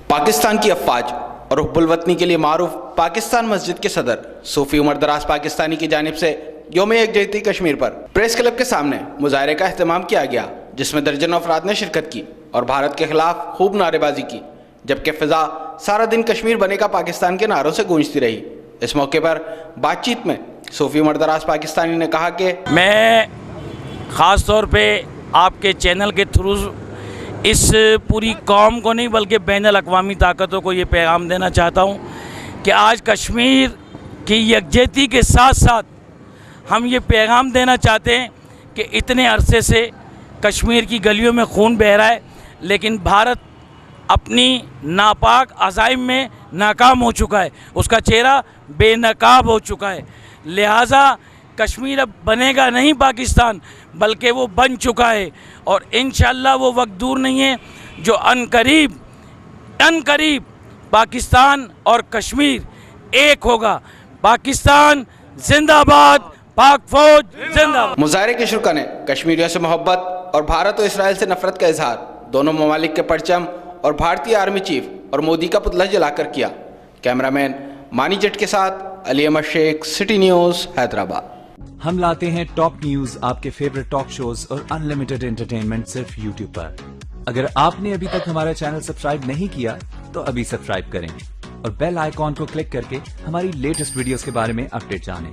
پاکستان کی افواج اور حب الوطنی کے لیے معروف پاکستان مسجد کے صدر صوفی عمر دراز پاکستانی کی جانب سے یوم یکجہتی کشمیر پر پریس کلب کے سامنے مظاہرے کا اہتمام کیا گیا، جس میں درجنوں افراد نے شرکت کی اور بھارت کے خلاف خوب نعرے بازی کی، جبکہ فضا سارا دن کشمیر بنے کا پاکستان کے نعروں سے گونجتی رہی۔ اس موقع پر بات چیت میں صوفی عمر دراز پاکستانی نے کہا کہ میں خاص طور پہ آپ کے چینل کے تھرو اس پوری قوم کو نہیں بلکہ بین الاقوامی طاقتوں کو یہ پیغام دینا چاہتا ہوں کہ آج کشمیر کی یکجہتی کے ساتھ ساتھ ہم یہ پیغام دینا چاہتے ہیں کہ اتنے عرصے سے کشمیر کی گلیوں میں خون بہہ رہا ہے، لیکن بھارت اپنی ناپاک عزائم میں ناکام ہو چکا ہے، اس کا چہرہ بے نقاب ہو چکا ہے، لہٰذا کشمیر اب بنے گا نہیں پاکستان، بلکہ وہ بن چکا ہے، اور انشاءاللہ وہ وقت دور نہیں ہے جو ان قریب پاکستان اور کشمیر ایک ہوگا۔ پاکستان زندہ باد، پاک فوج زندہ باد۔ مظاہرے کے شرکا نے کشمیریوں سے محبت اور بھارت و اسرائیل سے نفرت کا اظہار دونوں ممالک کے پرچم اور بھارتی آرمی چیف اور مودی کا پتلا جلا کر کیا۔ کیمرامین مانی جٹ کے ساتھ علی احمد شیخ، سٹی نیوز، حیدرآباد۔ ہم لاتے ہیں ٹاپ نیوز، آپ کے فیورٹ ٹاک شوز اور انلمیٹڈ انٹرٹینمنٹ صرف یوٹیوب پر۔ اگر آپ نے ابھی تک ہمارا چینل سبسکرائب نہیں کیا تو ابھی سبسکرائب کریں اور بیل آئیکن کو کلک کر کے ہماری لیٹسٹ ویڈیوز کے بارے میں اپڈیٹ جانیں۔